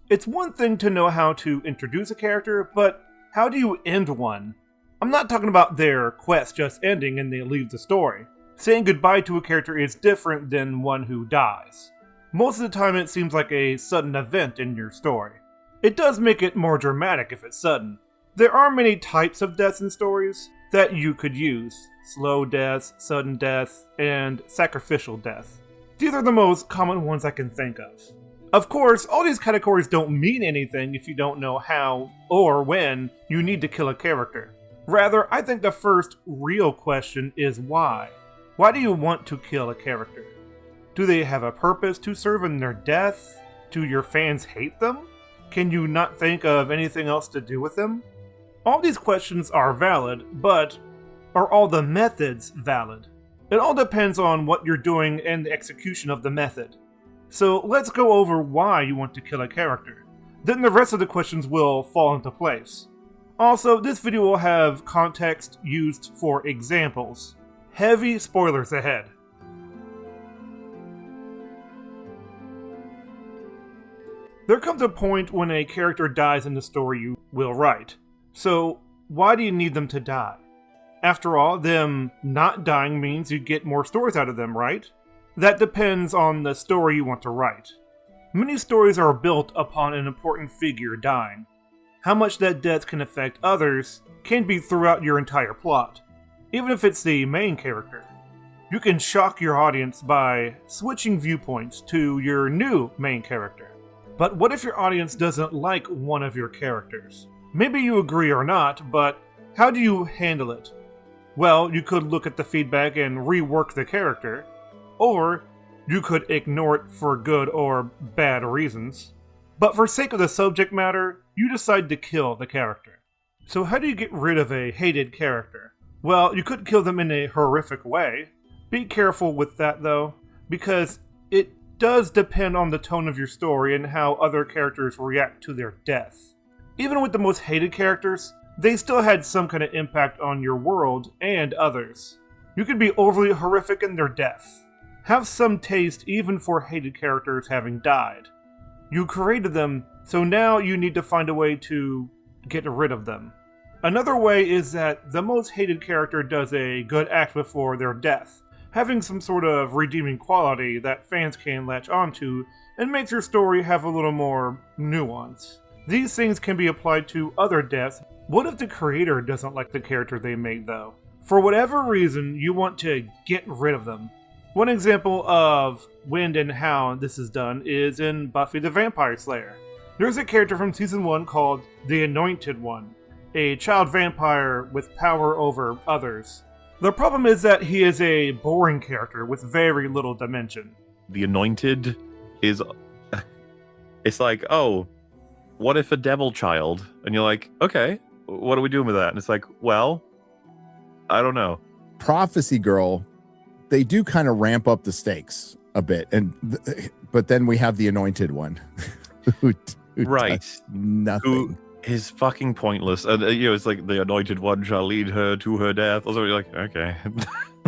It's one thing to know how to introduce a character, but how do you end one? I'm not talking about their quest just ending and they leave the story. Saying goodbye to a character is different than one who dies. Most of the time it seems like a sudden event in your story. It does make it more dramatic if it's sudden. There are many types of deaths in stories that you could use. Slow death, sudden death, and sacrificial death. These are the most common ones I can think of. Of course, all these categories don't mean anything if you don't know how or when you need to kill a character. Rather, I think the first real question is why. Why do you want to kill a character? Do they have a purpose to serve in their death? Do your fans hate them? Can you not think of anything else to do with them? All these questions are valid, but are all the methods valid? It all depends on what you're doing and the execution of the method. So let's go over why you want to kill a character. Then the rest of the questions will fall into place. Also, this video will have context used for examples. Heavy spoilers ahead. There comes a point when a character dies in the story you will write. So, why do you need them to die? After all, them not dying means you get more stories out of them, right? That depends on the story you want to write. Many stories are built upon an important figure dying. How much that death can affect others can be throughout your entire plot, even if it's the main character. You can shock your audience by switching viewpoints to your new main character. But what if your audience doesn't like one of your characters? Maybe you agree or not, but how do you handle it? Well, you could look at the feedback and rework the character, or you could ignore it for good or bad reasons. But for sake of the subject matter, you decide to kill the character. So how do you get rid of a hated character? Well, you could kill them in a horrific way. Be careful with that though, because it does depend on the tone of your story and how other characters react to their death. Even with the most hated characters, they still had some kind of impact on your world and others. You could be overly horrific in their death. Have some taste even for hated characters having died. You created them, so now you need to find a way to get rid of them. Another way is that the most hated character does a good act before their death, having some sort of redeeming quality that fans can latch onto and makes your story have a little more nuance. These things can be applied to other deaths. What if the creator doesn't like the character they made though? For whatever reason, you want to get rid of them. One example of when and how this is done is in Buffy the Vampire Slayer. There's a character from Season 1 called the Anointed One, a child vampire with power over others. The problem is that he is a boring character with very little dimension. The Anointed is... It's like, oh, what if a devil child? And you're like, okay, what are we doing with that? And it's like, well, I don't know. Prophecy Girl, they do kind of ramp up the stakes a bit, but then we have the Anointed One, who right, does nothing. Who is fucking pointless, and it's like the Anointed One shall lead her to her death. Also, you're like, okay,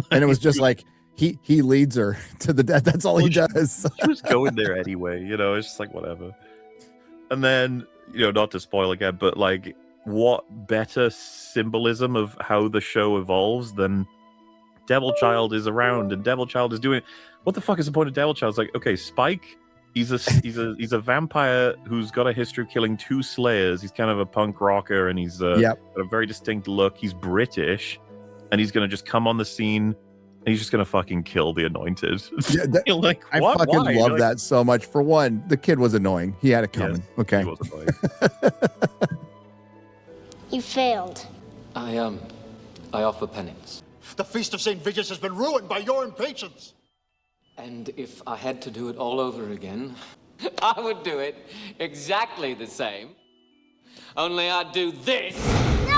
and it was just like he leads her to the death. That's all he does. She was going there anyway, it's just like whatever. And then not to spoil again, but like, what better symbolism of how the show evolves than Devil Child is around and Devil Child is doing. What the fuck is the point of Devil Child? It's like, okay, Spike, he's a vampire who's got a history of killing 2 slayers. He's kind of a punk rocker and he's got a very distinct look. He's British and he's gonna just come on the scene and he's just gonna fucking kill the Anointed. Yeah, You're like, I what? fucking Why? love that so much. For one, the kid was annoying. He had it coming. Yes, okay. He was annoying. You failed. I offer penance. The Feast of St. Vitus has been ruined by your impatience. And if I had to do it all over again, I would do it exactly the same. Only I'd do this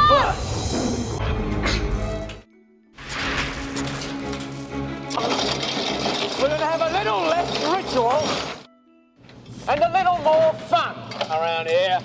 first. We're gonna have a little less ritual and a little more fun around here.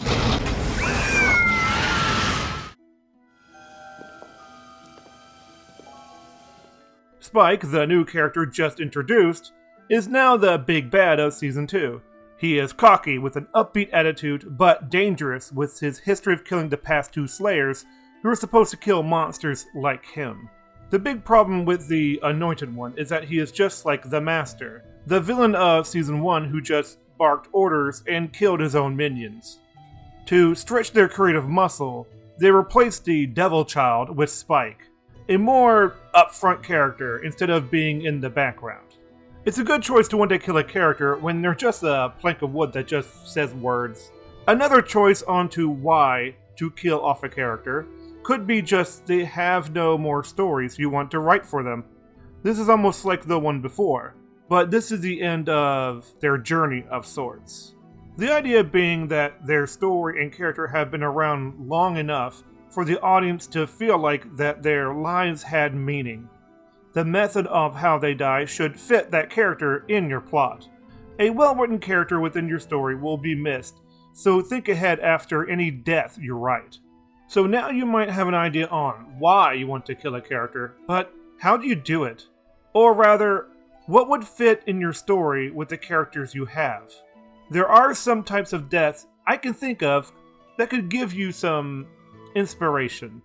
Spike, the new character just introduced, is now the big bad of Season 2. He is cocky with an upbeat attitude, but dangerous with his history of killing the past 2 Slayers who are supposed to kill monsters like him. The big problem with the Anointed One is that he is just like the Master, the villain of Season 1 who just barked orders and killed his own minions. To stretch their creative muscle, they replaced the Devil Child with Spike, a more upfront character instead of being in the background. It's a good choice to one day kill a character when they're just a plank of wood that just says words. Another choice onto why to kill off a character could be just they have no more stories you want to write for them. This is almost like the one before, but this is the end of their journey of sorts. The idea being that their story and character have been around long enough for the audience to feel like that their lives had meaning. The method of how they die should fit that character in your plot. A well-written character within your story will be missed, so think ahead after any death you write. So now you might have an idea on why you want to kill a character, but how do you do it? Or rather, what would fit in your story with the characters you have? There are some types of deaths I can think of that could give you some inspiration.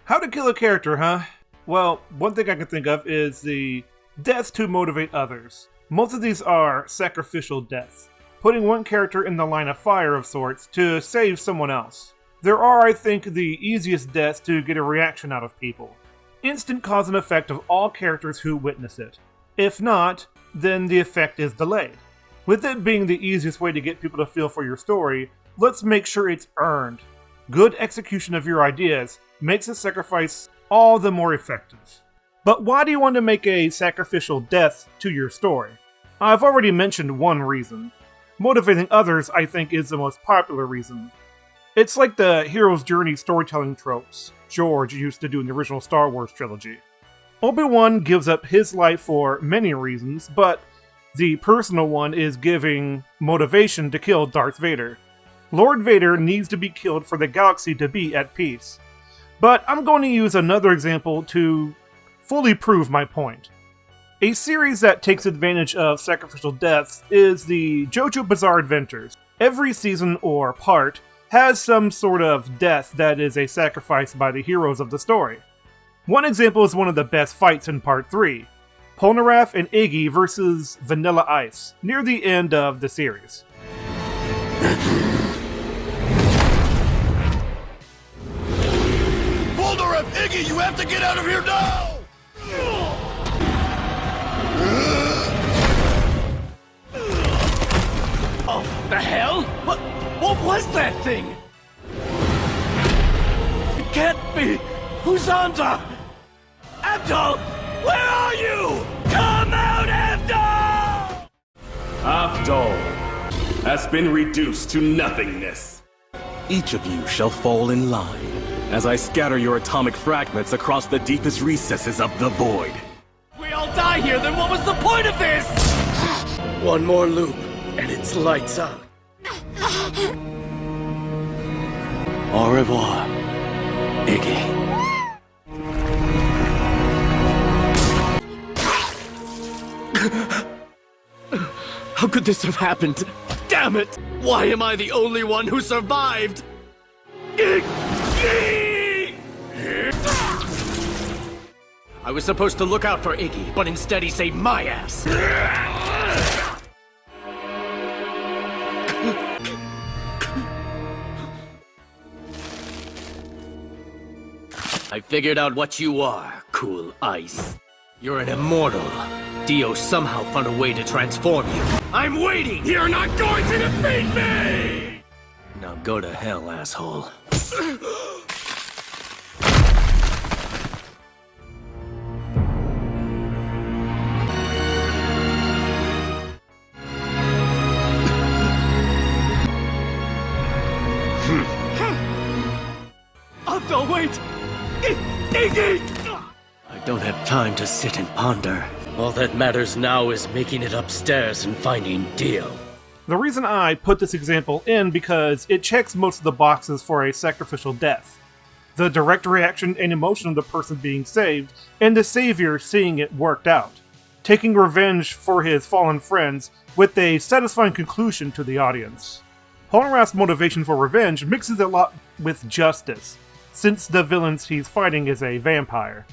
How to kill a character, huh? Well, one thing I can think of is the deaths to motivate others. Most of these are sacrificial deaths, putting one character in the line of fire of sorts to save someone else. There are, I think, the easiest deaths to get a reaction out of people. Instant cause and effect of all characters who witness it. If not, then the effect is delayed. With it being the easiest way to get people to feel for your story, let's make sure it's earned. Good execution of your ideas makes a sacrifice all the more effective. But why do you want to make a sacrificial death to your story? I've already mentioned one reason. Motivating others, I think, is the most popular reason. It's like the hero's journey storytelling tropes George used to do in the original Star Wars trilogy. Obi-Wan gives up his life for many reasons, but the personal one is giving motivation to kill Darth Vader. Lord Vader needs to be killed for the galaxy to be at peace. But I'm going to use another example to fully prove my point. A series that takes advantage of sacrificial deaths is the Jojo Bizarre Adventures. Every season or part has some sort of death that is a sacrifice by the heroes of the story. One example is one of the best fights in Part 3, Polnareff and Iggy versus Vanilla Ice, near the end of the series. Polnareff, Iggy, you have to get out of here now! Oh, the hell? What was that thing? It can't be! Huzanda! Abdul! Where are you? Come out, Abdul! Avdol has been reduced to nothingness. Each of you shall fall in line as I scatter your atomic fragments across the deepest recesses of the void. If we all die here, then what was the point of this? One more loop, and it's lights out. Au revoir, Iggy. How could this have happened? Damn it! Why am I the only one who survived? Iggy! I was supposed to look out for Iggy, but instead he saved my ass. I figured out what you are, Cool Ice. You're an immortal. Dio somehow found a way to transform you. I'm waiting! You're not going to defeat me! Now go to hell, asshole. Abdul, wait! Iggy! I don't have time to sit and ponder. All that matters now is making it upstairs and finding Dio. The reason I put this example in because it checks most of the boxes for a sacrificial death. the direct reaction and emotion of the person being saved, and the savior seeing it worked out, taking revenge for his fallen friends with a satisfying conclusion to the audience. Polnareff's motivation for revenge mixes a lot with justice, since the villains he's fighting is a vampire.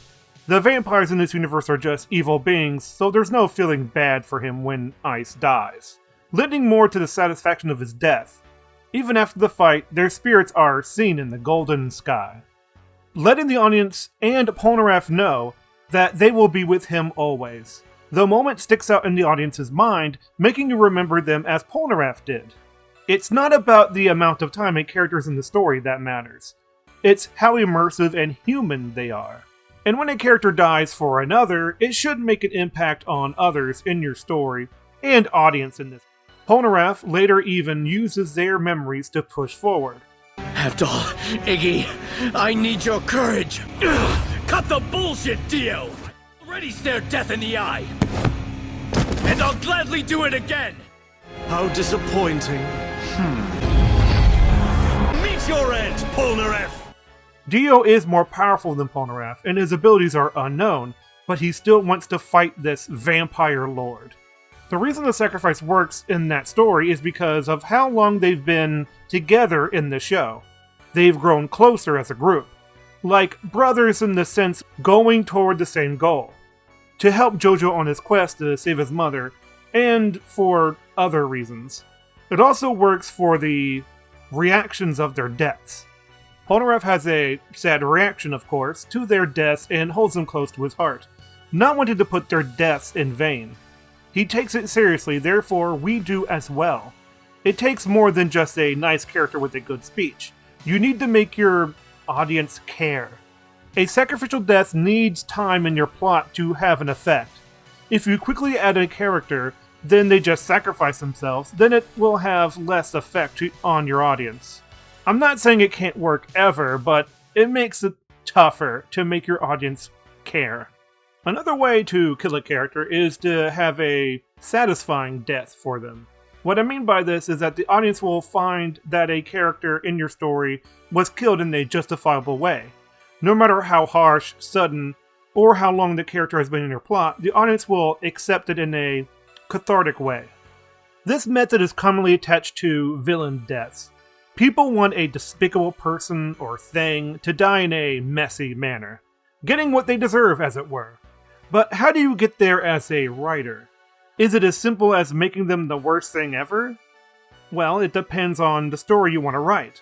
The vampires in this universe are just evil beings, so there's no feeling bad for him when Ice dies, lending more to the satisfaction of his death. Even after the fight, their spirits are seen in the golden sky, letting the audience and Polnareff know that they will be with him always. The moment sticks out in the audience's mind, making you remember them as Polnareff did. It's not about the amount of time a character's in the story that matters. It's how immersive and human they are. And when a character dies for another, it should make an impact on others in your story and audience in this. Polnareff later even uses their memories to push forward. After all, Iggy, I need your courage. Cut the bullshit, Dio! Already stared death in the eye. And I'll gladly do it again! How disappointing. Meet your end, Polnareff! Dio is more powerful than Polnareff, and his abilities are unknown, but he still wants to fight this vampire lord. The reason the sacrifice works in that story is because of how long they've been together in the show. They've grown closer as a group, like brothers in the sense going toward the same goal, to help Jojo on his quest to save his mother, and for other reasons. It also works for the reactions of their deaths. Polnareff has a sad reaction, of course, to their deaths and holds them close to his heart, not wanting to put their deaths in vain. He takes it seriously, therefore we do as well. It takes more than just a nice character with a good speech. You need to make your audience care. A sacrificial death needs time in your plot to have an effect. If you quickly add a character, then they just sacrifice themselves, then it will have less effect on your audience. I'm not saying it can't work ever, but it makes it tougher to make your audience care. Another way to kill a character is to have a satisfying death for them. What I mean by this is that the audience will find that a character in your story was killed in a justifiable way. No matter how harsh, sudden, or how long the character has been in your plot, the audience will accept it in a cathartic way. This method is commonly attached to villain deaths. People want a despicable person or thing to die in a messy manner, getting what they deserve, as it were. But how do you get there as a writer? Is it as simple as making them the worst thing ever? Well, it depends on the story you want to write.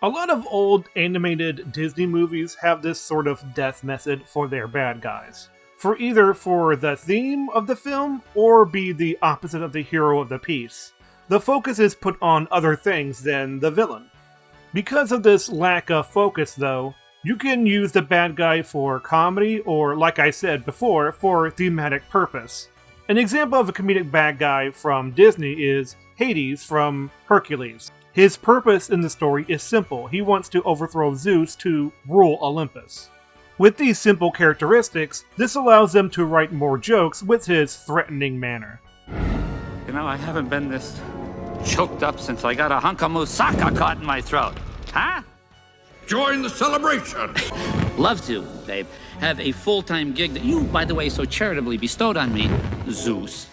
A lot of old animated Disney movies have this sort of death method for their bad guys, for either for the theme of the film or be the opposite of the hero of the piece. The focus is put on other things than the villain. Because of this lack of focus, though, you can use the bad guy for comedy or, like I said before, for thematic purpose. An example of a comedic bad guy from Disney is Hades from Hercules. His purpose in the story is simple. He wants to overthrow Zeus to rule Olympus. With these simple characteristics, this allows them to write more jokes with his threatening manner. You know, I haven't been this choked up since I got a hunk of moussaka caught in my throat. Huh? Join the celebration. Love to, babe. Have a full-time gig that you, by the way, so charitably bestowed on me, Zeus.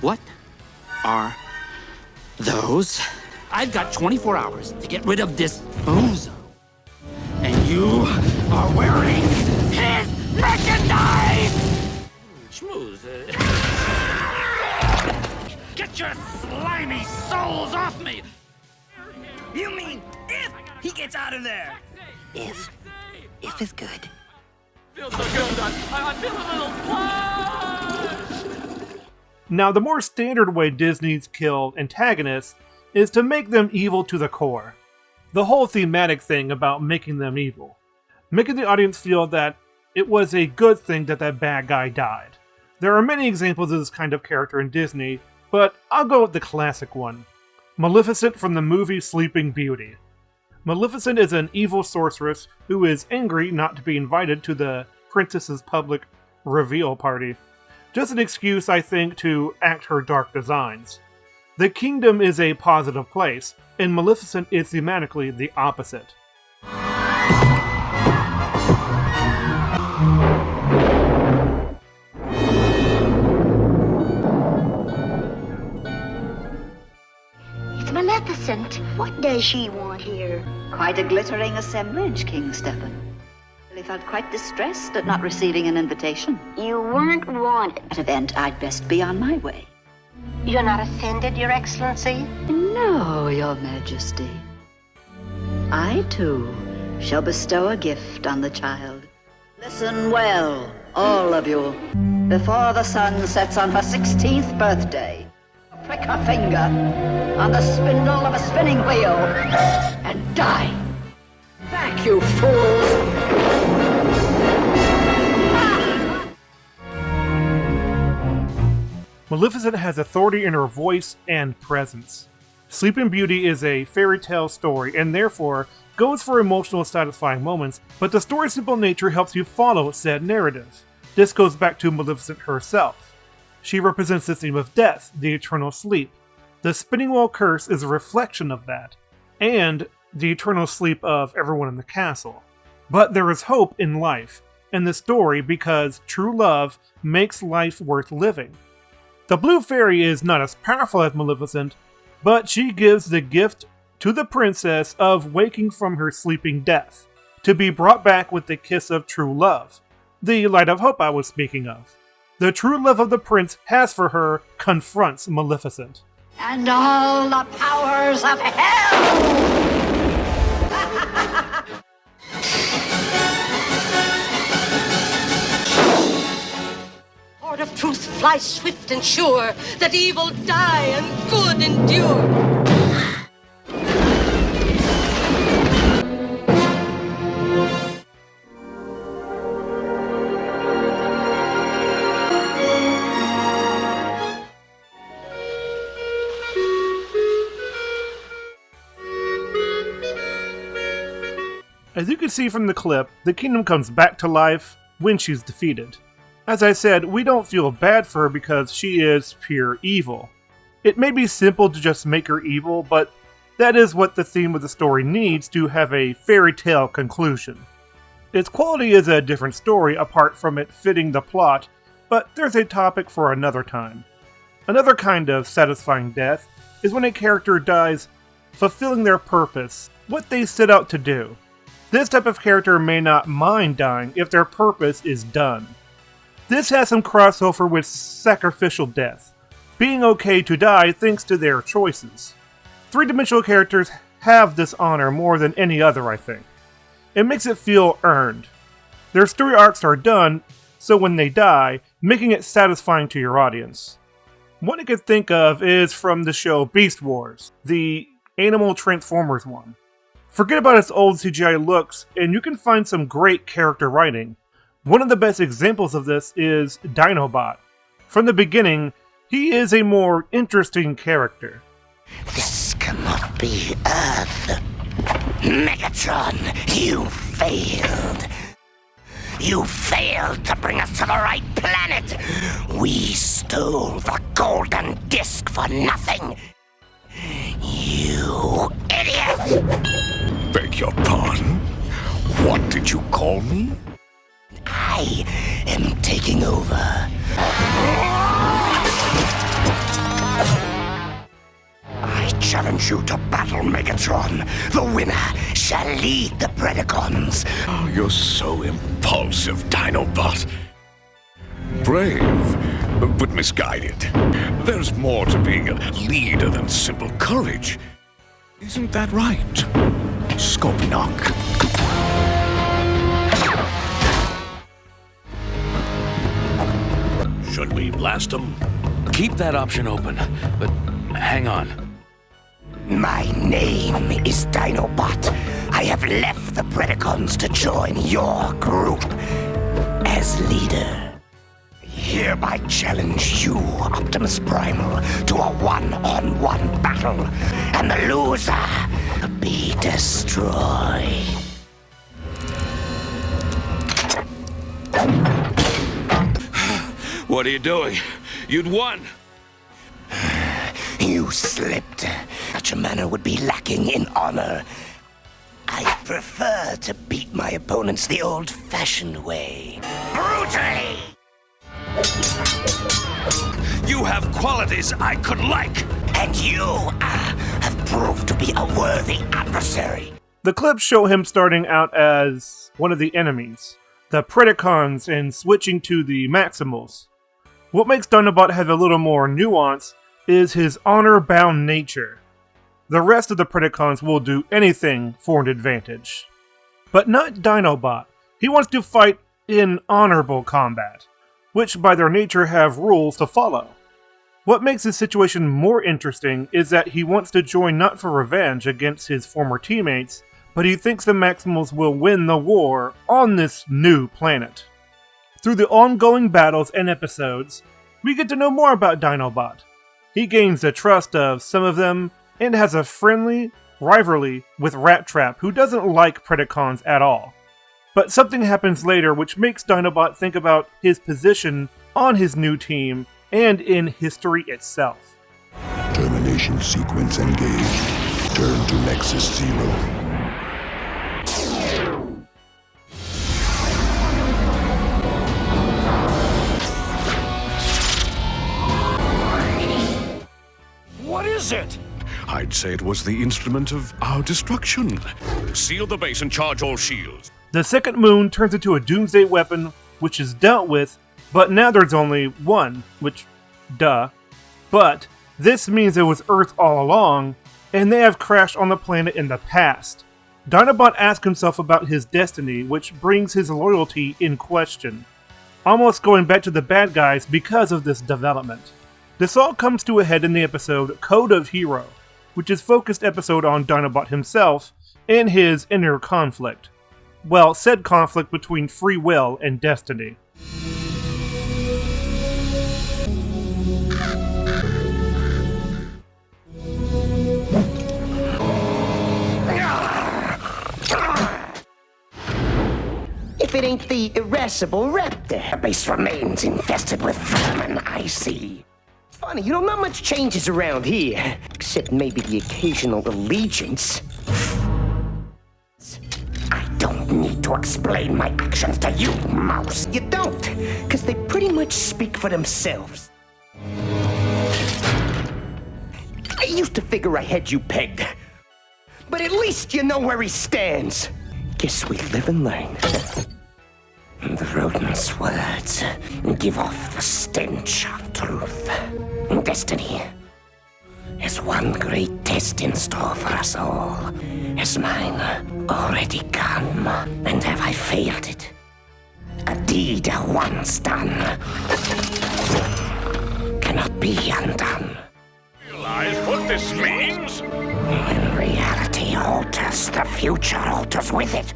What are those? I've got 24 hours to get rid of this bozo. And you are wearing his merchandise! Schmooze. Get your slimy souls off me! You mean if he gets out of there? If is good. Feels so good, I feel a little flush! Now, the more standard way Disney's kill antagonists is to make them evil to the core. The whole thematic thing about making them evil. Making the audience feel that it was a good thing that that bad guy died. There are many examples of this kind of character in Disney, but I'll go with the classic one. Maleficent from the movie Sleeping Beauty. Maleficent is an evil sorceress who is angry not to be invited to the princess's public reveal party. Just an excuse, I think, to act her dark designs. The kingdom is a positive place, and Maleficent is thematically the opposite. Maleficent. What does she want here? Quite a glittering assemblage, King Stephen. I felt quite distressed at not receiving an invitation. You weren't wanted. At event, I'd best be on my way. You're not offended, Your Excellency? No, Your Majesty. I, too, shall bestow a gift on the child. Listen well, all of you. Before the sun sets on her 16th birthday, prick her finger on the spindle of a spinning wheel and die. Back, you fools! Maleficent has authority in her voice and presence. Sleeping Beauty is a fairy tale story and therefore goes for emotional satisfying moments, but the story's simple nature helps you follow said narrative. This goes back to Maleficent herself. She represents the theme of death, the eternal sleep. The spinning wheel curse is a reflection of that, and the eternal sleep of everyone in the castle. But there is hope in life, in the story, because true love makes life worth living. The Blue Fairy is not as powerful as Maleficent, but she gives the gift to the princess of waking from her sleeping death, to be brought back with the kiss of true love, the light of hope I was speaking of. The true love of the prince has for her confronts Maleficent. And all the powers of hell! Sword of truth flies swift and sure, that evil die and good endure. As you can see from the clip, the kingdom comes back to life when she's defeated. As I said, we don't feel bad for her because she is pure evil. It may be simple to just make her evil, but that is what the theme of the story needs to have a fairy tale conclusion. Its quality is a different story apart from it fitting the plot, but there's a topic for another time. Another kind of satisfying death is when a character dies fulfilling their purpose, what they set out to do. This type of character may not mind dying if their purpose is done. This has some crossover with sacrificial death, being okay to die thanks to their choices. Three-dimensional characters have this honor more than any other, I think. It makes it feel earned. Their story arcs are done, so when they die, making it satisfying to your audience. One I could think of is from the show Beast Wars, the Animal Transformers one. Forget about its old CGI looks, and you can find some great character writing. One of the best examples of this is Dinobot. From the beginning, he is a more interesting character. This cannot be Earth. Megatron, you failed. You failed to bring us to the right planet. We stole the golden disc for nothing. You idiot! Beg your pardon? What did you call me? I am taking over. I challenge you to battle, Megatron. The winner shall lead the Predacons. Oh, you're so impulsive, Dinobot. Brave, but misguided. There's more to being a leader than simple courage. Isn't that right, Scorponok? Should we blast him? Keep that option open, but hang on. My name is Dinobot. I have left the Predacons to join your group as leader. Hereby challenge you, Optimus Primal, to a one-on-one battle, and the loser be destroyed. What are you doing? You'd won. You slipped. Such a manner would be lacking in honor. I prefer to beat my opponents the old-fashioned way. Brutally! You have qualities I could like. And you have prove to be a worthy adversary. The clips show him starting out as one of the enemies, the Predacons, and switching to the Maximals. What makes Dinobot have a little more nuance is his honor-bound nature. The rest of the Predacons will do anything for an advantage. But not Dinobot. He wants to fight in honorable combat, which by their nature have rules to follow. What makes this situation more interesting is that he wants to join not for revenge against his former teammates, but he thinks the Maximals will win the war on this new planet. Through the ongoing battles and episodes, we get to know more about Dinobot. He gains the trust of some of them, and has a friendly rivalry with Rat Trap, who doesn't like Predacons at all. But something happens later which makes Dinobot think about his position on his new team and in history itself. Termination sequence engaged. Turn to Nexus 0. What is it? I'd say it was the instrument of our destruction. Seal the base and charge all shields. The second moon turns into a doomsday weapon, which is dealt with, but now there's only one, which, duh. But this means it was Earth all along, and they have crashed on the planet in the past. Dinobot asks himself about his destiny, which brings his loyalty in question, almost going back to the bad guys because of this development. This all comes to a head in the episode Code of Hero, which is a focused episode on Dinobot himself and his inner conflict. Well, said conflict between free will and destiny. If it ain't the irascible raptor. The base remains infested with vermin, I see. Funny, not much changes around here, except maybe the occasional allegiance. I don't need to explain my actions to you, Mouse. You don't, because they pretty much speak for themselves. I used to figure I had you pegged, but at least you know where he stands. Guess we live and learn. The rodent's words give off the stench of truth. Destiny is one great test in store for us all. Is mine already come? And have I failed it? A deed once done cannot be undone. Realize what this means? When reality alters, the future alters with it.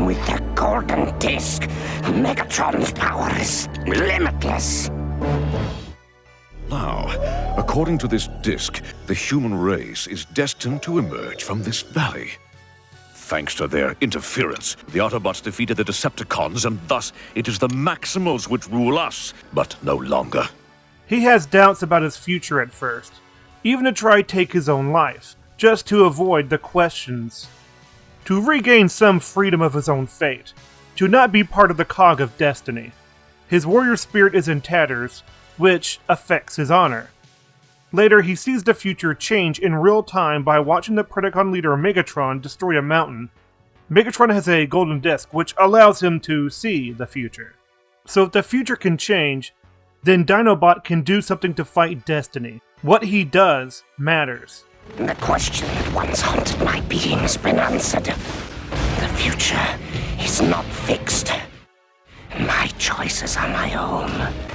With the golden disc, Megatron's power is limitless. Now, according to this disc, the human race is destined to emerge from this valley. Thanks to their interference, the Autobots defeated the Decepticons, and thus it is the Maximals which rule us, but no longer. He has doubts about his future at first, even to try take his own life, just to avoid the questions. To regain some freedom of his own fate, to not be part of the cog of destiny. His warrior spirit is in tatters, which affects his honor. Later, he sees the future change in real time by watching the Predacon leader Megatron destroy a mountain. Megatron has a golden disc, which allows him to see the future. So if the future can change, then Dinobot can do something to fight destiny. What he does matters. The question that once haunted my being has been answered. The future is not fixed. My choices are my own,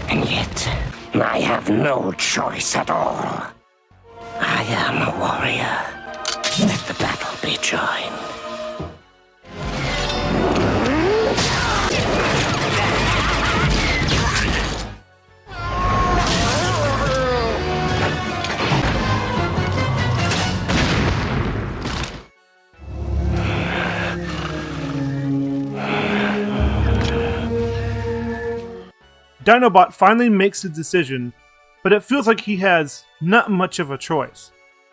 and yet I have no choice at all. I am a warrior. Let the battle be joined. Dinobot finally makes the decision, but it feels like he has not much of a choice,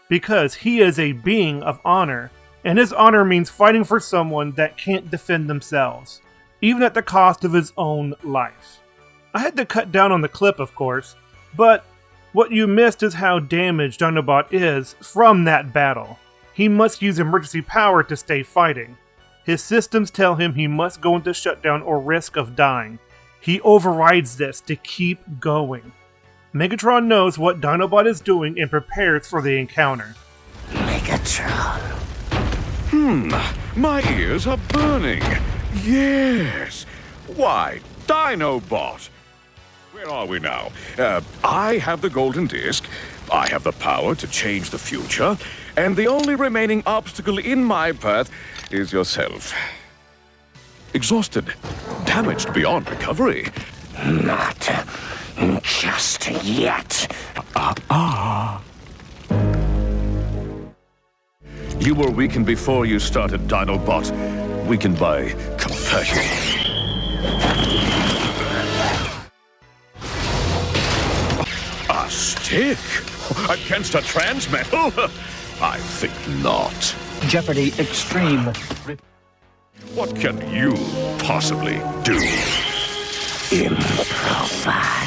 because he is a being of honor, and his honor means fighting for someone that can't defend themselves, even at the cost of his own life. I had to cut down on the clip, of course, but What you missed is how damaged Dinobot is from that battle. He must use emergency power to stay fighting. His systems tell him he must go into shutdown or risk of dying. He overrides this to keep going. Megatron knows what Dinobot is doing and prepares for the encounter. Megatron. My ears are burning. Yes. Why, Dinobot. Where are we now? I have the golden disc. I have the power to change the future. And the only remaining obstacle in my path is yourself. Exhausted. Damaged beyond recovery. Not just yet. You were weakened before you started, Dinobot. Weakened by compassion. A stick? Against a transmetal? I think not. Jeopardy Extreme. What can you possibly do? Improvise.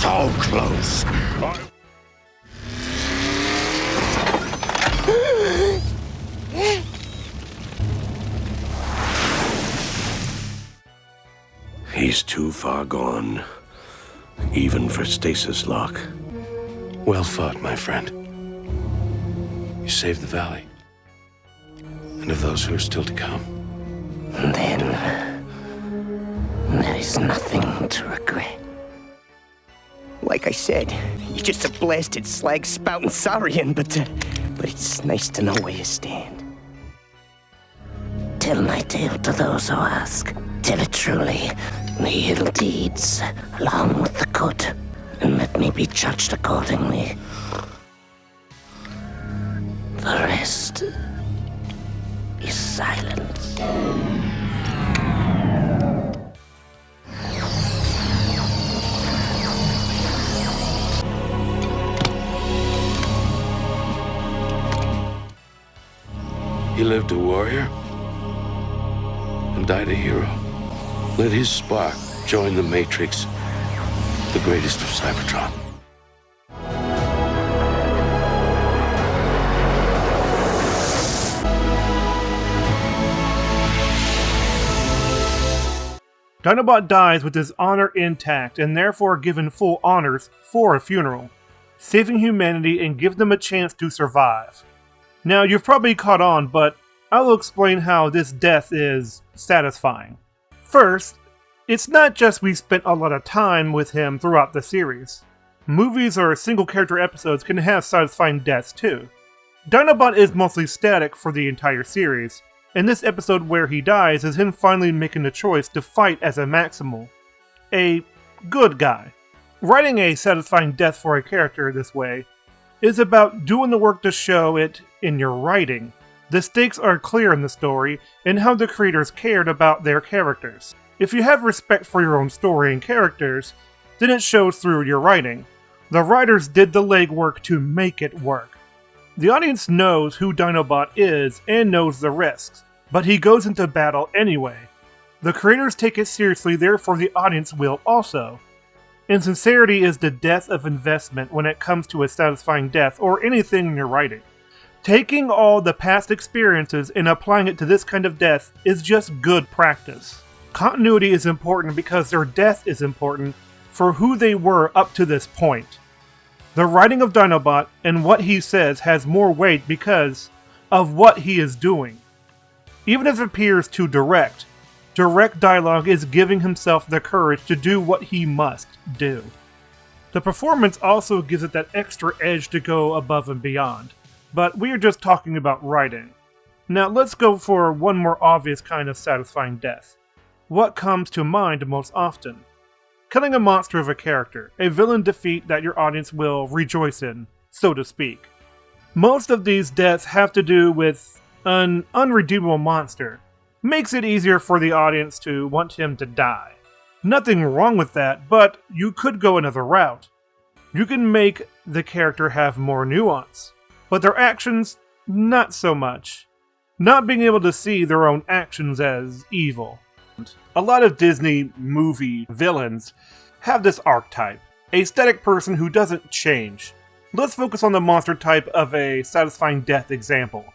So close. He's too far gone, even for stasis lock. Well fought, my friend. You saved the valley, and of those who are still to come. Then there is nothing to regret. Like I said, you're just a blasted slag spouting saurian, but it's nice to know where you stand. Tell my tale to those who ask. Tell it truly, the ill deeds, along with the good, and let me be judged accordingly. The rest is silence. He lived a warrior and died a hero. Let his spark join the Matrix, the greatest of Cybertron. Dinobot dies with his honor intact and therefore given full honors for a funeral, saving humanity and give them a chance to survive. Now, you've probably caught on, but I will explain how this death is satisfying. First, it's not just we spent a lot of time with him throughout the series. Movies or single character episodes can have satisfying deaths too. Dinobot is mostly static for the entire series, and this episode where he dies is him finally making the choice to fight as a Maximal. A good guy. Writing a satisfying death for a character this way is about doing the work to show it in your writing. The stakes are clear in the story and how the creators cared about their characters. If you have respect for your own story and characters, then it shows through your writing. The writers did the legwork to make it work. The audience knows who Dinobot is and knows the risks, but he goes into battle anyway. The creators take it seriously, therefore the audience will also. Insincerity is the death of investment when it comes to a satisfying death or anything in your writing. Taking all the past experiences and applying it to this kind of death is just good practice. Continuity is important because their death is important for who they were up to this point. The writing of Dinobot and what he says has more weight because of what he is doing. Even if it appears too direct dialogue is giving himself the courage to do what he must do. The performance also gives it that extra edge to go above and beyond. But we are just talking about writing. Now let's go for one more obvious kind of satisfying death. What comes to mind most often? Killing a monster of a character, a villain defeat that your audience will rejoice in, so to speak. Most of these deaths have to do with an unredeemable monster. Makes it easier for the audience to want him to die. Nothing wrong with that, but you could go another route. You can make the character have more nuance, but their actions, not so much. Not being able to see their own actions as evil. A lot of Disney movie villains have this archetype, a static person who doesn't change. Let's focus on the monster type of a satisfying death example.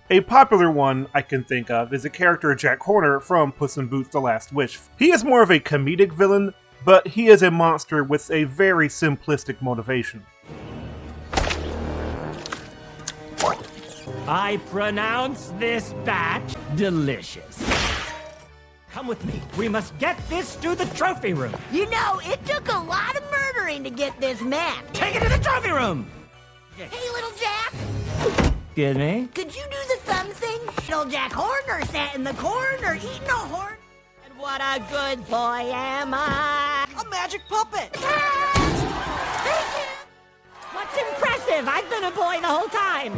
A popular one I can think of is the character Jack Horner from Puss in Boots: The Last Wish. He is more of a comedic villain, but he is a monster with a very simplistic motivation. I pronounce this batch delicious. Come with me. We must get this to the trophy room. You know, it took a lot of murdering to get this map. Take it to the trophy room! Hey, little Jack. Excuse me? Could you do the thumb thing? Little Jack Horner sat in the corner eating a horn. And what a good boy am I. A magic puppet! Thank you. What's impressive? I've been a boy the whole time.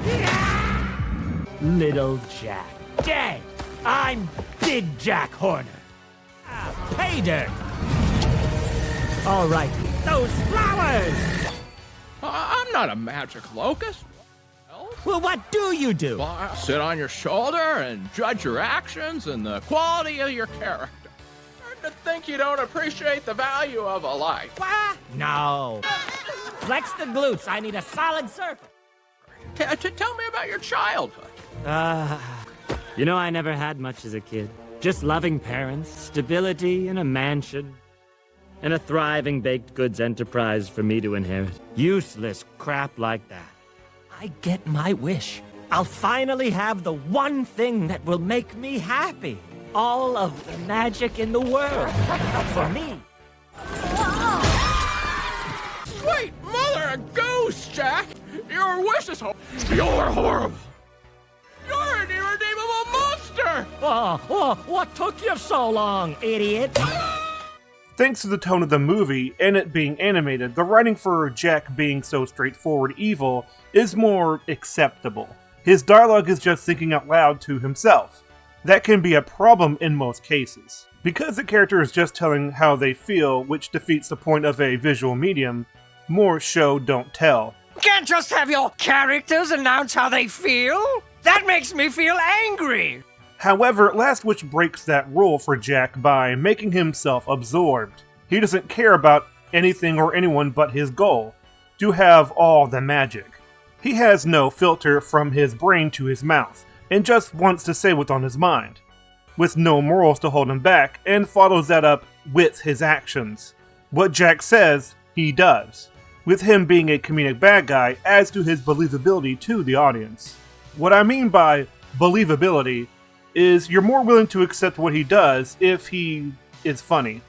Little Jack. Dead. I'm Big Jack Horner. Pay dirt. All right, those flowers. I'm not a magic locust. Well, what do you do? Well, I sit on your shoulder and judge your actions and the quality of your character. Hard to think you don't appreciate the value of a life. What? No. Flex the glutes. I need a solid surface. Tell me about your childhood. You know, I never had much as a kid. Just loving parents, stability in a mansion, and a thriving baked goods enterprise for me to inherit. Useless crap like that. I get my wish. I'll finally have the one thing that will make me happy. All of the magic in the world. For me. Sweet mother of goose, Jack! Your wish is You're horrible! You're an irredeemable monster! What took you so long, idiot? Thanks to the tone of the movie and it being animated, the writing for Jack being so straightforward evil is more acceptable. His dialogue is just thinking out loud to himself. That can be a problem in most cases. Because the character is just telling how they feel, which defeats the point of a visual medium, more show don't tell. You can't just have your characters announce how they feel. That makes me feel angry. However, Last Wish breaks that rule for Jack by making him self-absorbed. He doesn't care about anything or anyone but his goal, to have all the magic. He has no filter from his brain to his mouth, and just wants to say what's on his mind, with no morals to hold him back, and follows that up with his actions. What Jack says, he does. With him being a comedic bad guy adds to his believability to the audience. What I mean by believability is you're more willing to accept what he does if he is funny.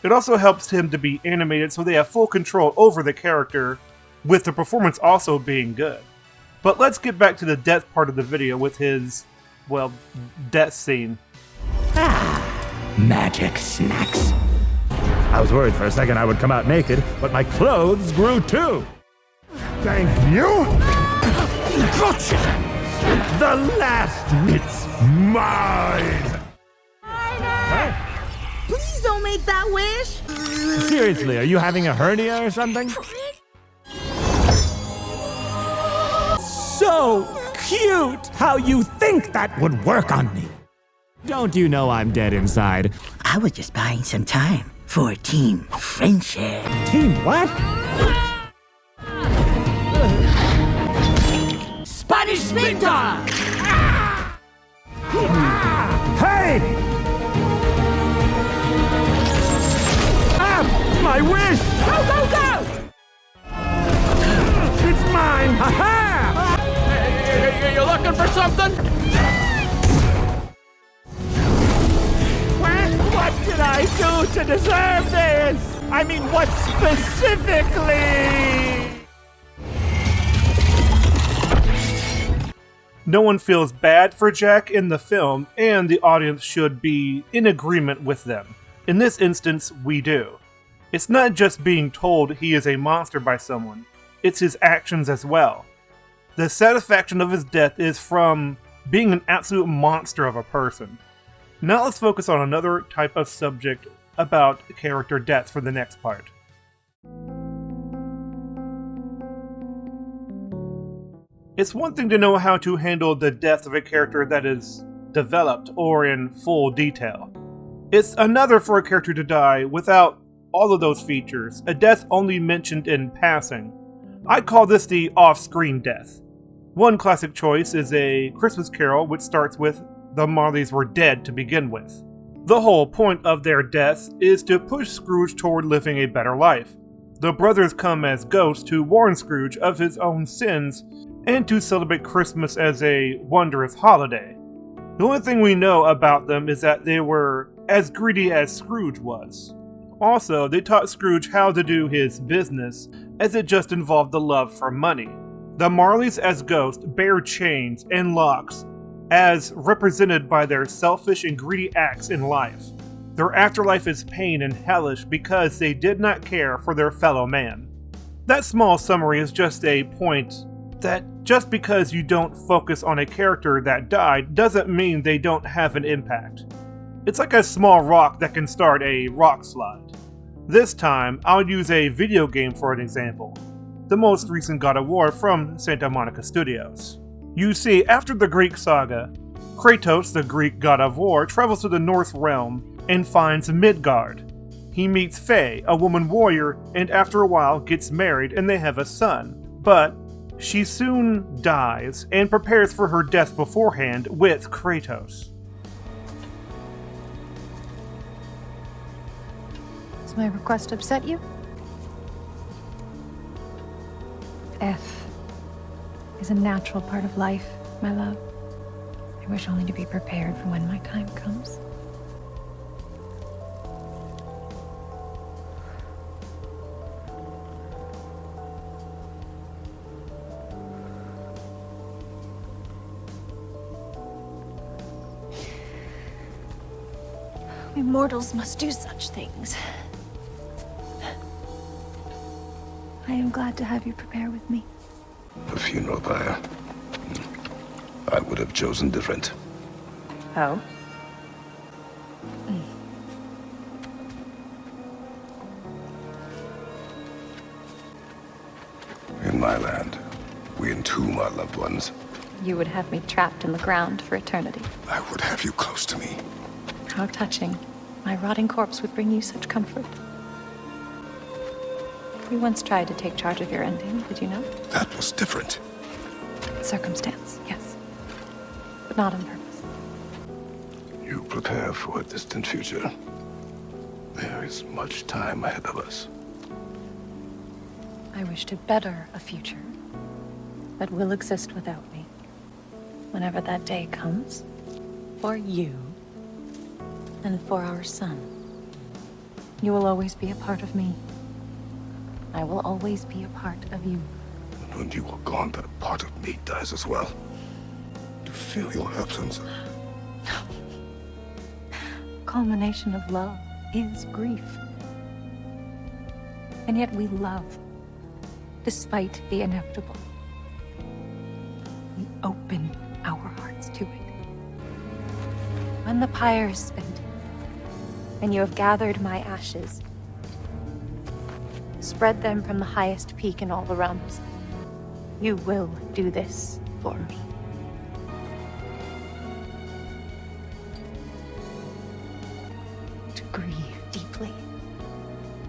It also helps him to be animated so they have full control over the character, with the performance also being good. But let's get back to the death part of the video with his, well, death scene. Magic snacks. I was worried for a second I would come out naked, but my clothes grew too. Thank you. Gotcha. The last bit's mine. Please don't make that wish. Seriously, are you having a hernia or something? So cute how you think that would work on me. Don't you know I'm dead inside? I was just buying some time for team friendship. Team what? Spanish Splinter! Hey! My wish! Go, go, go! It's mine! Ha-ha! Hey, you looking for something? What did I do to deserve this? I mean, what specifically? No one feels bad for Jack in the film, and the audience should be in agreement with them. In this instance, we do. It's not just being told he is a monster by someone, it's his actions as well. The satisfaction of his death is from being an absolute monster of a person. Now let's focus on another type of subject about character deaths for the next part. It's one thing to know how to handle the death of a character that is developed or in full detail. It's another for a character to die without all of those features, a death only mentioned in passing. I call this the off-screen death. One classic choice is A Christmas Carol, which starts with the Marleys were dead to begin with. The whole point of their deaths is to push Scrooge toward living a better life. The brothers come as ghosts to warn Scrooge of his own sins and to celebrate Christmas as a wondrous holiday. The only thing we know about them is that they were as greedy as Scrooge was. Also, they taught Scrooge how to do his business, as it just involved the love for money. The Marleys as ghosts bear chains and locks, as represented by their selfish and greedy acts in life. Their afterlife is pain and hellish because they did not care for their fellow man. That small summary is just a point that just because you don't focus on a character that died doesn't mean they don't have an impact. It's like a small rock that can start a rock slide. This time, I'll use a video game for an example. The most recent God of War from Santa Monica Studios. You see, after the Greek saga, Kratos, the Greek god of war, travels to the North Realm and finds Midgard. He meets Faye, a woman warrior, and after a while gets married and they have a son. But she soon dies and prepares for her death beforehand with Kratos. Does my request upset you? Death is a natural part of life, my love. I wish only to be prepared for when my time comes. We mortals must do such things. I am glad to have you prepare with me. A funeral pyre. I would have chosen different. Oh? In my land, we entomb our loved ones. You would have me trapped in the ground for eternity. I would have you close to me. How touching. My rotting corpse would bring you such comfort. You once tried to take charge of your ending, did you know? That was different. Circumstance, yes. But not on purpose. You prepare for a distant future. There is much time ahead of us. I wish to better a future that will exist without me. Whenever that day comes, for you and for our son, you will always be a part of me. I will always be a part of you. And when you are gone, that part of me dies as well. To feel your absence. Culmination of love is grief. And yet we love, despite the inevitable. We open our hearts to it. When the pyre is spent, and you have gathered my ashes, spread them from the highest peak in all the realms. You will do this for me. To grieve deeply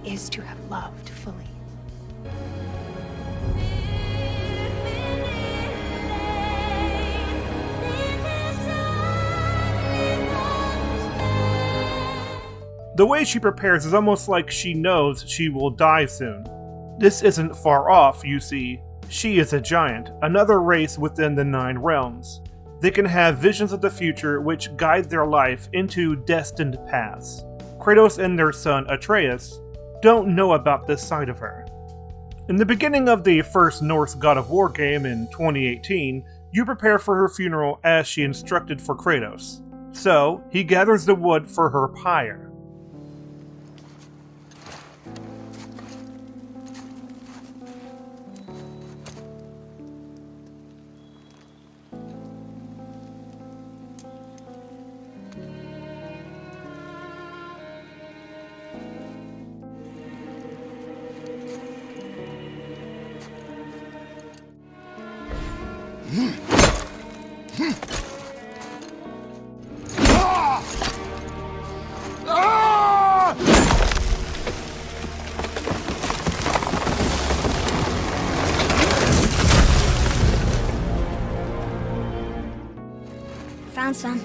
is to have loved fully. The way she prepares is almost like she knows she will die soon. This isn't far off, you see. She is a giant, another race within the 9 realms. They can have visions of the future which guide their life into destined paths. Kratos and their son Atreus don't know about this side of her. In the beginning of the first Norse God of War game in 2018, you prepare for her funeral as she instructed for Kratos. So, he gathers the wood for her pyre. on, son.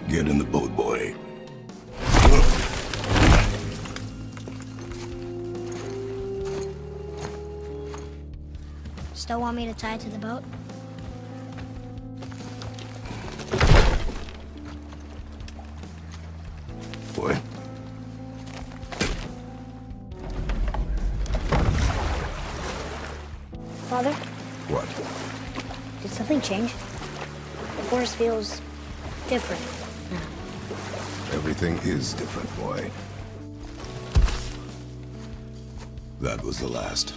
Get in the boat, boy. Still want me to tie it to the boat? Boy. Father, What? did something change? The forest feels different now. Everything is different, boy. That was the last.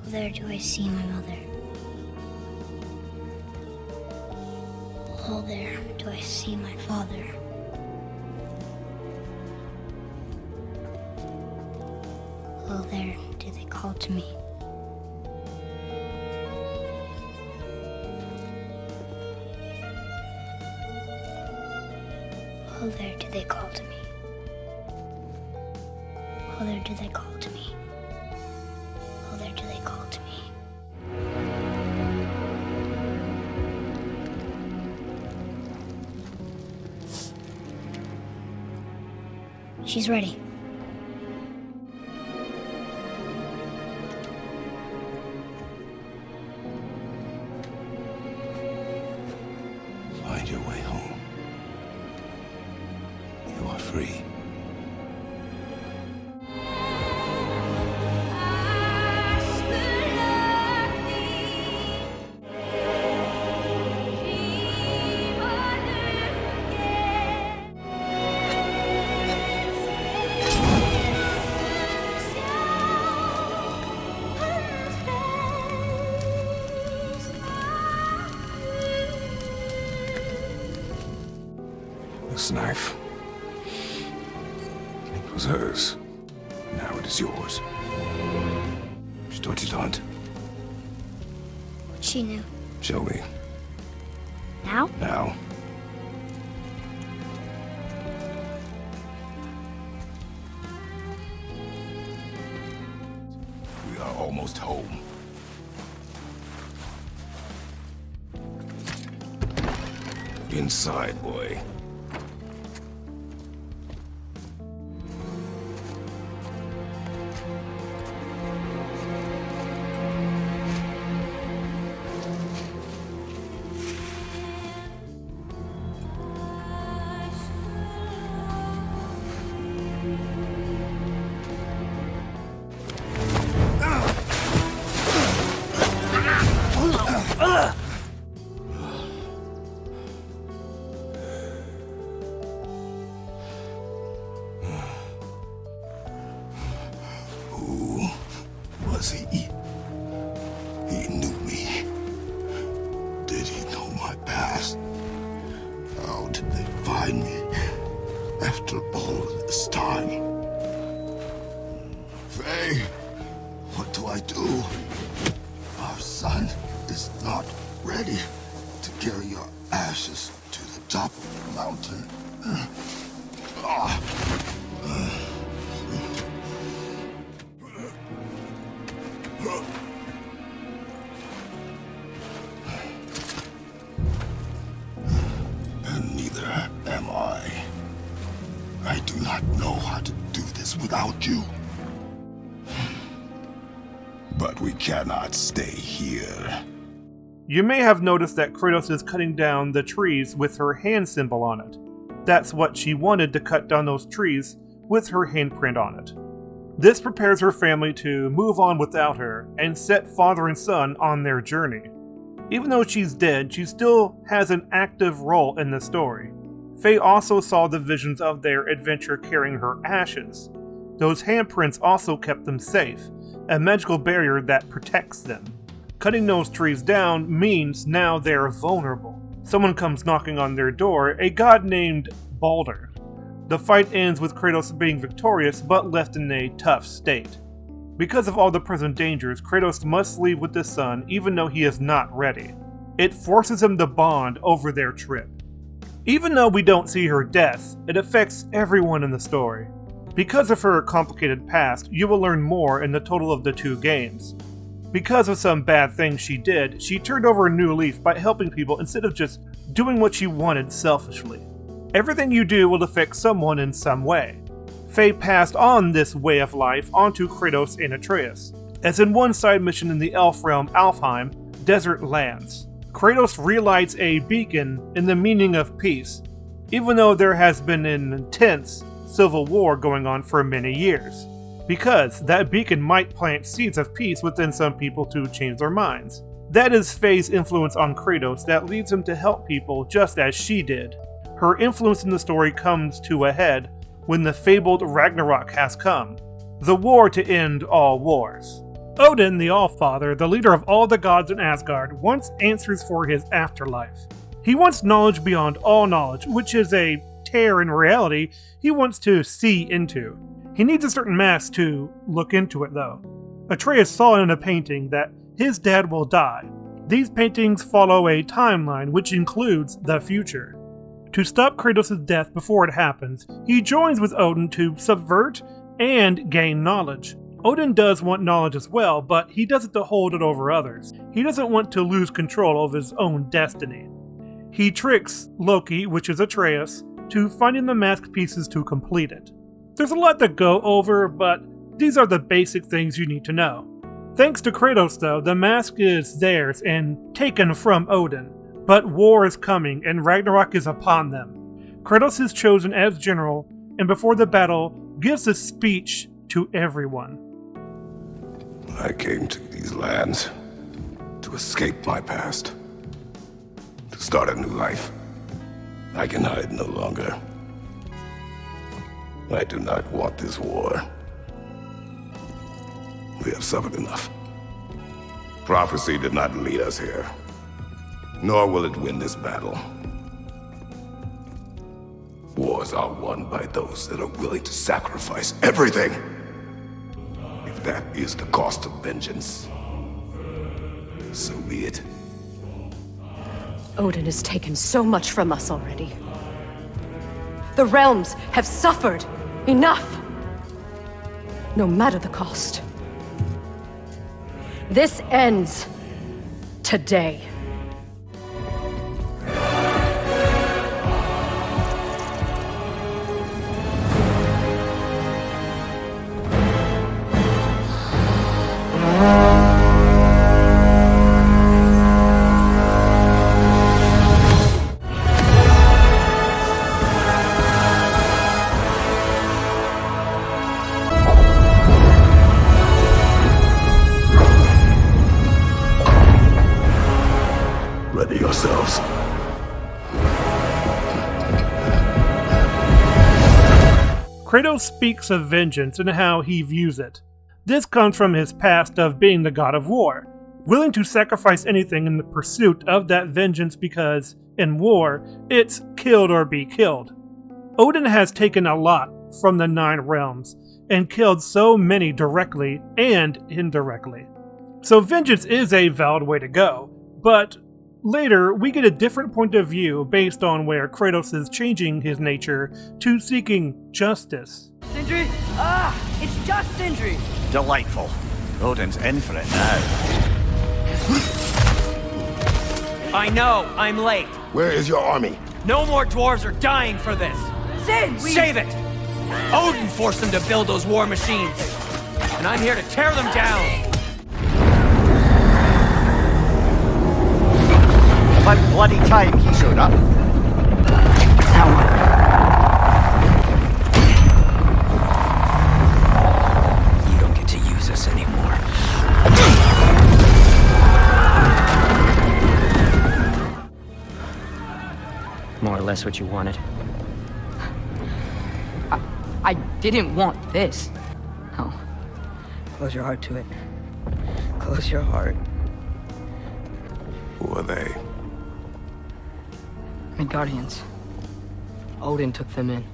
There do I see my mother. Oh, there do I see my father. Oh, there do they call to me. Oh, there do they call to me. Oh, there do they call to me. Oh, there do they call to me. She's ready. Find your way home. You are free. This knife. It was hers. Now it is yours. Что делать? What she knew. Show me. Now? Now. We are almost home. Inside, boy. Who was he? He knew me. Did he know my past? How did they find me after all this time? Faye, what do I do? Our son is not ready to carry your ashes to the top of the mountain. And neither am I. I do not know how to do this without you. But we cannot stay here. You may have noticed that Kratos is cutting down the trees with her hand symbol on it. That's what she wanted, to cut down those trees with her handprint on it. This prepares her family to move on without her and set father and son on their journey. Even though she's dead, she still has an active role in the story. Faye also saw the visions of their adventure carrying her ashes. Those handprints also kept them safe, a magical barrier that protects them. Cutting those trees down means now they're vulnerable. Someone comes knocking on their door, a god named Balder. The fight ends with Kratos being victorious, but left in a tough state. Because of all the present dangers, Kratos must leave with his son even though he is not ready. It forces him to bond over their trip. Even though we don't see her death, it affects everyone in the story. Because of her complicated past, you will learn more in the total of the 2 games. Because of some bad things she did, she turned over a new leaf by helping people instead of just doing what she wanted selfishly. Everything you do will affect someone in some way. Faye passed on this way of life onto Kratos and Atreus, as in one side mission in the elf realm Alfheim, Desert Lands. Kratos relights a beacon in the meaning of peace, even though there has been an intense civil war going on for many years, because that beacon might plant seeds of peace within some people to change their minds. That is Faye's influence on Kratos that leads him to help people just as she did. Her influence in the story comes to a head when the fabled Ragnarok has come, the war to end all wars. Odin, the Allfather, the leader of all the gods in Asgard, wants answers for his afterlife. He wants knowledge beyond all knowledge, which is a tear in reality he wants to see into. He needs a certain mass to look into it, though. Atreus saw in a painting that his dad will die. These paintings follow a timeline which includes the future. To stop Kratos' death before it happens, he joins with Odin to subvert and gain knowledge. Odin does want knowledge as well, but he does it to hold it over others. He doesn't want to lose control of his own destiny. He tricks Loki, which is Atreus, to finding the mask pieces to complete it. There's a lot to go over, but these are the basic things you need to know. Thanks to Kratos, though, the mask is theirs and taken from Odin. But war is coming, and Ragnarok is upon them. Kratos is chosen as general, and before the battle, gives a speech to everyone. I came to these lands to escape my past, to start a new life. I can hide no longer. I do not want this war. We have suffered enough. Prophecy did not lead us here, nor will it win this battle. Wars are won by those that are willing to sacrifice everything. If that is the cost of vengeance, so be it. Odin has taken so much from us already. The realms have suffered enough, no matter the cost. This ends today. Ready yourselves. Kratos speaks of vengeance and how he views it. This comes from his past of being the god of war, willing to sacrifice anything in the pursuit of that vengeance because, in war, it's killed or be killed. Odin has taken a lot from the 9 realms, and killed so many directly and indirectly. So vengeance is a valid way to go, but later we get a different point of view based on where Kratos is changing his nature to seeking justice. Sindri? Ah! It's just Sindri! Delightful. Odin's in for it now. I know, I'm late. Where is your army? No more dwarves are dying for this. Sin! Save it! Odin forced them to build those war machines. And I'm here to tear them down. About bloody time he showed up. You don't get to use us anymore. More or less what you wanted. I didn't want this. No. Close your heart to it. Close your heart. Who are they? Midgardians. Odin took them in.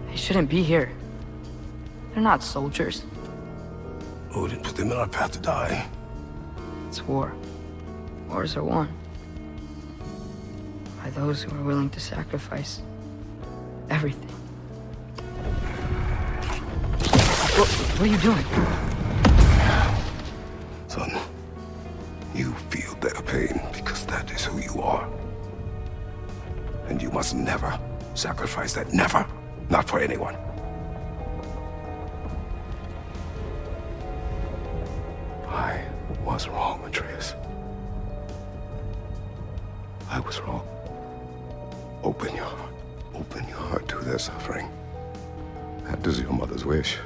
They shouldn't be here. They're not soldiers. Odin put them in our path to die. It's war. Wars are won by those who are willing to sacrifice everything. What are you doing? Son, you feel their pain because that is who you are. And you must never sacrifice that. Never. Not for anyone. I was wrong, Atreus. I was wrong. Open your heart. Open your heart to their suffering. That is your mother's wish.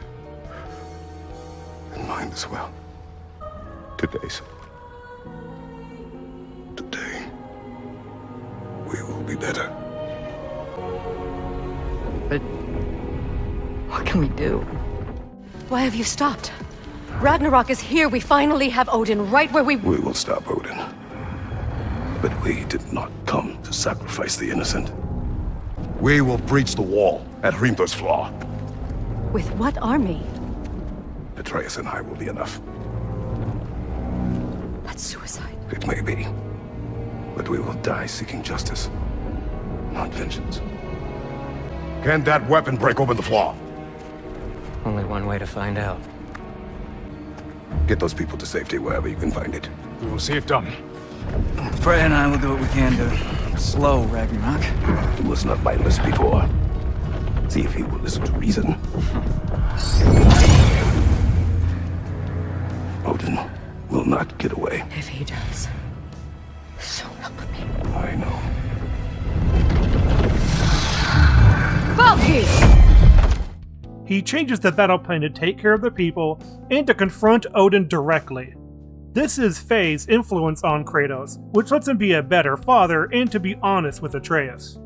And mine as well. Today, son. Today, we will be better. But what can we do? Why have you stopped? Ragnarok is here. We finally have Odin right where we... We will stop Odin. But we did not come to sacrifice the innocent. We will breach the wall at Hrimthor's Flaw. With what army? Atreus and I will be enough. That's suicide. It may be. But we will die seeking justice, not vengeance. Can that weapon break open the flaw? Only one way to find out. Get those people to safety wherever you can find it. We will see it done. Freya and I will do what we can to slow Ragnarok. He was not mindless before. See if he will listen to reason. Odin will not get away. If he does, so help me. I know. Valky! He changes the battle plan to take care of the people and to confront Odin directly. This is Faye's influence on Kratos, which lets him be a better father and to be honest with Atreus.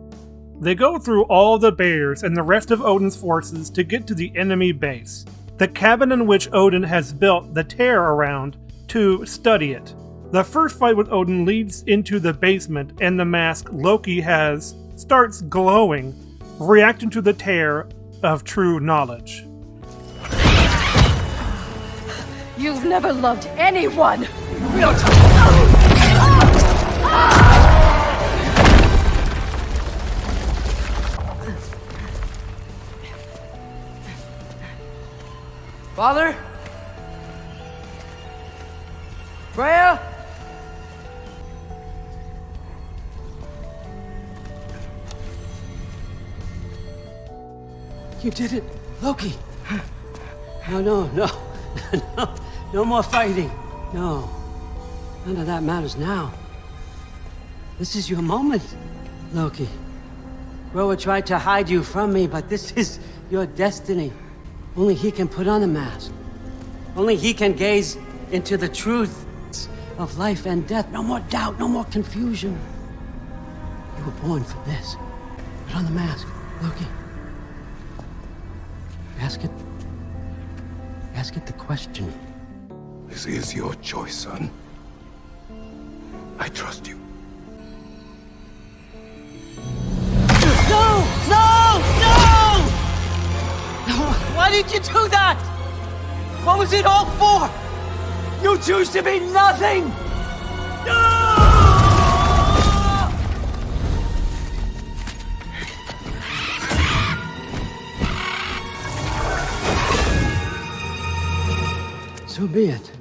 They go through all the barriers and the rest of Odin's forces to get to the enemy base, the cabin in which Odin has built the tear around to study it. The first fight with Odin leads into the basement and the mask Loki has starts glowing, reacting to the tear of true knowledge. You've never loved anyone! Father? Freya? You did it, Loki. No. No more fighting. No. None of that matters now. This is your moment, Loki. Roa tried to hide you from me, but this is your destiny. Only he can put on the mask. Only he can gaze into the truth of life and death. No more doubt, no more confusion. You were born for this. Put on the mask, Loki. Ask it the question. This is your choice, son. I trust you. No! Why did you do that? What was it all for? You choose to be nothing! So be it.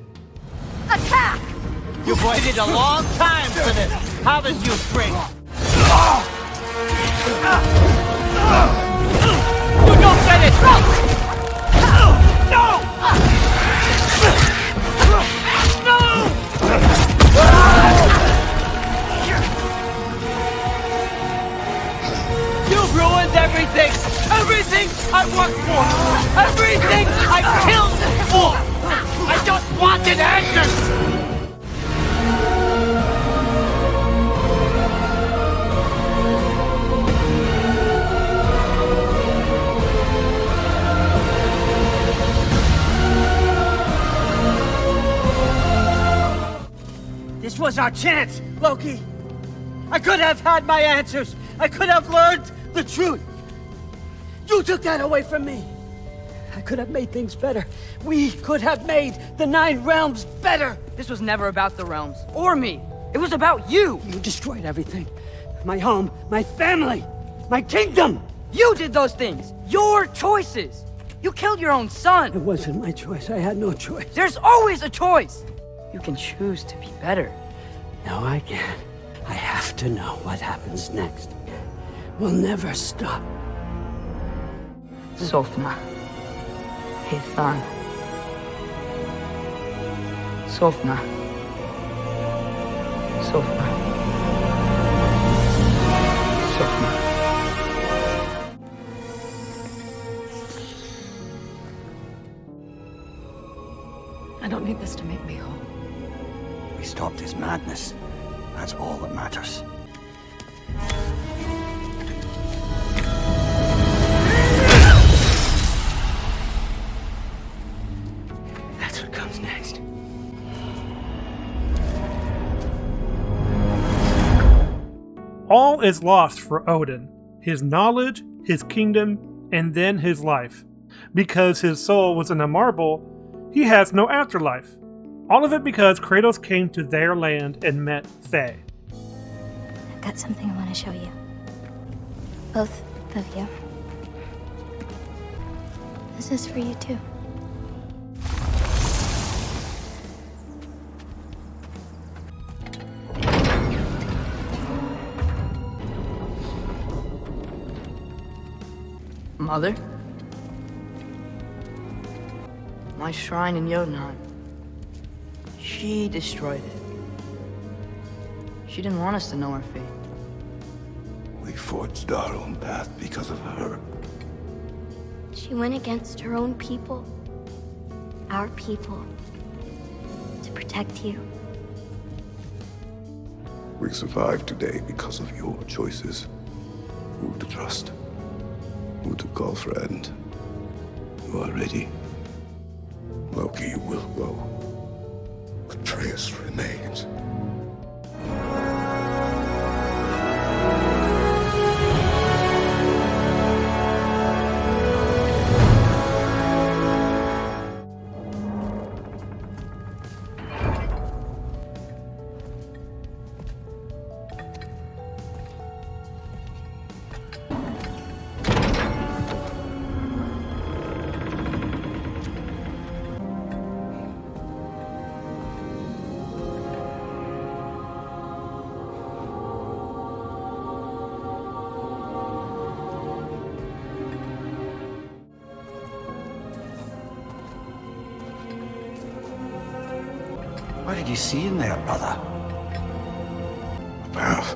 Attack! You've waited a long time for this, haven't you, Spring? You don't get it! No! You've ruined everything! Everything I worked for! Everything I killed for! I just wanted answers! This was our chance, Loki! I could have had my answers! I could have learned the truth! You took that away from me! I could have made things better. We could have made the 9 realms better. This was never about the realms, or me. It was about you. You destroyed everything. My home, my family, my kingdom. You did those things. Your choices. You killed your own son. It wasn't my choice. I had no choice. There's always a choice. You can choose to be better. No, I can't. I have to know what happens next. We'll never stop. Sofna. Ethan. Sofna. Sofna. Sofna. I don't need this to make me whole. We stopped his madness. That's all that matters. That's what comes next. All is lost for Odin. His knowledge, his kingdom, and then his life. Because his soul was in a marble, he has no afterlife. All of it because Kratos came to their land and met Faye. I've got something I want to show you. Both of you. This is for you too. Mother? My shrine in Jotunheim. She destroyed it. She didn't want us to know our fate. We forged our own path because of her. She went against her own people. Our people. To protect you. We survived today because of your choices. Who to trust, who to call friend. You are ready. Loki will go. Atreus remains. What did you see in there, brother? A path.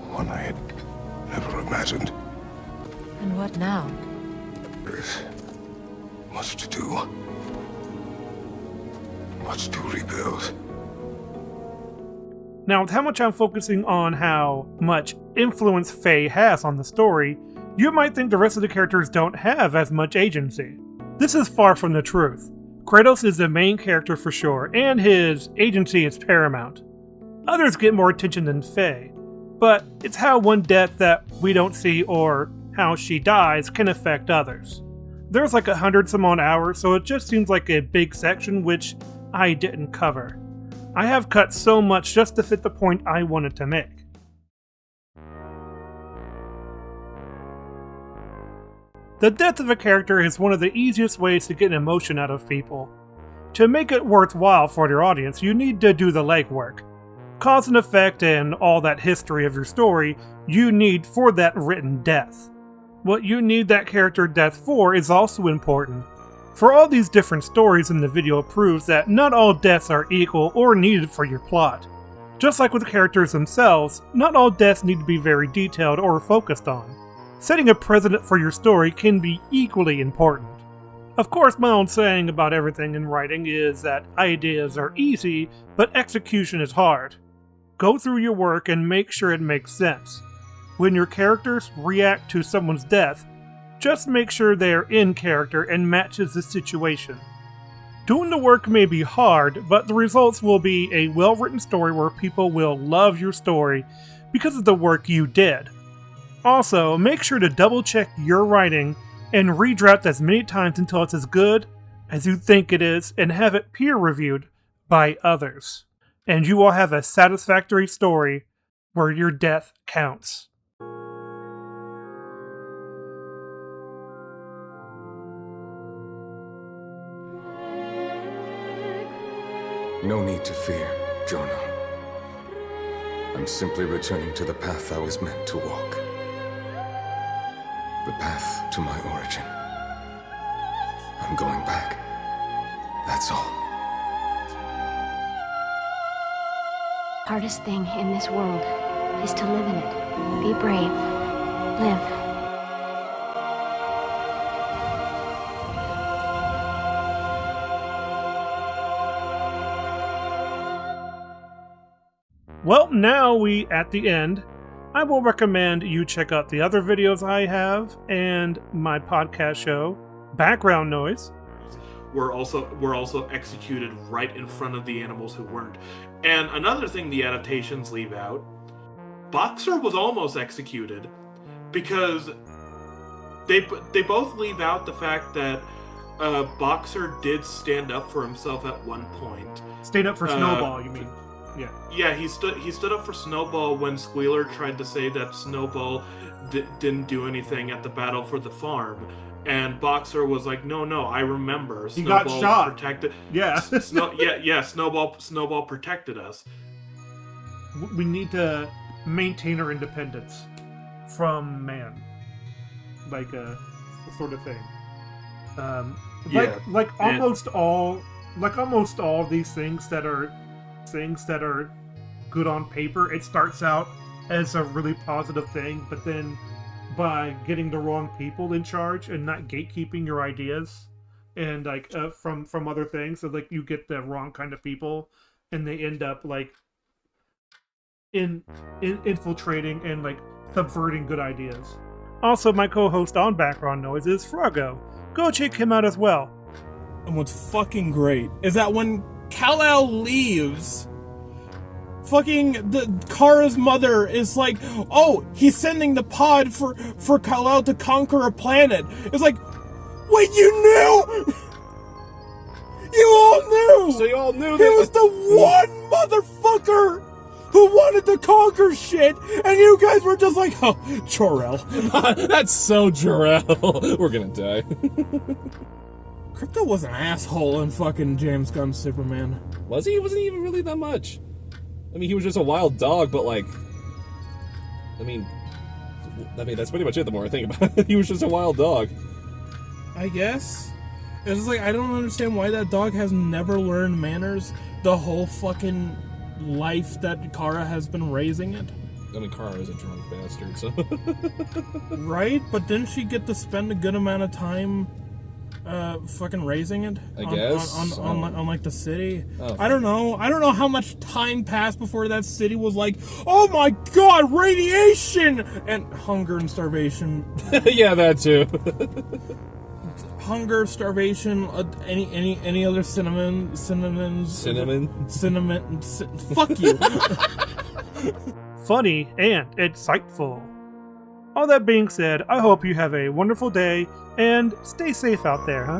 One I had never imagined. And what now? There's much to do. Much to rebuild. Now, with how much I'm focusing on how much influence Faye has on the story, you might think the rest of the characters don't have as much agency. This is far from the truth. Kratos is the main character for sure, and his agency is paramount. Others get more attention than Faye, but it's how one death that we don't see or how she dies can affect others. There's like 100 some odd hours, so it just seems like a big section which I didn't cover. I have cut so much just to fit the point I wanted to make. The death of a character is one of the easiest ways to get emotion out of people. To make it worthwhile for your audience, you need to do the legwork. Cause and effect and all that history of your story you need for that written death. What you need that character death for is also important. For all these different stories in the video proves that not all deaths are equal or needed for your plot. Just like with the characters themselves, not all deaths need to be very detailed or focused on. Setting a precedent for your story can be equally important. Of course, my own saying about everything in writing is that ideas are easy, but execution is hard. Go through your work and make sure it makes sense. When your characters react to someone's death, just make sure they're in character and matches the situation. Doing the work may be hard, but the results will be a well-written story where people will love your story because of the work you did. Also, make sure to double check your writing and redraft as many times until it's as good as you think it is, and have it peer-reviewed by others. And you will have a satisfactory story where your death counts. No need to fear, Jono. I'm simply returning to the path I was meant to walk. The path to my origin. I'm going back. That's all. Hardest thing in this world is to live in it. Be brave. Live. Well, now we at the end. I will recommend you check out the other videos I have and my podcast show, Background Noise. Were also executed right in front of the animals who weren't. And another thing the adaptations leave out, Boxer was almost executed because they both leave out the fact that Boxer did stand up for himself at one point. Stand up for Snowball, you mean? Yeah. Yeah, he stood up for Snowball when Squealer tried to say that Snowball didn't do anything at the battle for the farm. And Boxer was like, no, I remember. He got shot. Protected. Yeah. Snowball protected us. We need to maintain our independence from man. Like a sort of thing. Almost all these things that are good on paper, it starts out as a really positive thing, but then by getting the wrong people in charge and not gatekeeping your ideas and from other things, so you get the wrong kind of people and they end up infiltrating and subverting good ideas. Also, my co-host on Background Noise is Froggo. Go check him out as well. And what's fucking great is that when Kal-El leaves, fucking Kara's mother is like, oh, he's sending the pod for Kal-El to conquer a planet. It's like, wait, you knew? You all knew! So you all knew he was the one motherfucker who wanted to conquer shit, and you guys were just like, oh, Jor-El. That's so Jor-El. We're gonna die. Crypto was an asshole in fucking James Gunn's Superman. Was he? He wasn't even really that much. I mean, he was just a wild dog, but I mean, that's pretty much it the more I think about it. He was just a wild dog. I guess. It's just I don't understand why that dog has never learned manners the whole fucking life that Kara has been raising it. I mean, Kara is a drunk bastard, so... Right? But didn't she get to spend a good amount of time fucking raising it? I guess. On the city? Oh. I don't know how much time passed before that city was like, oh my god, radiation! And hunger and starvation. Yeah, that too. Hunger, starvation, any other synonyms? Fuck you. Funny and insightful. All that being said, I hope you have a wonderful day and stay safe out there, huh?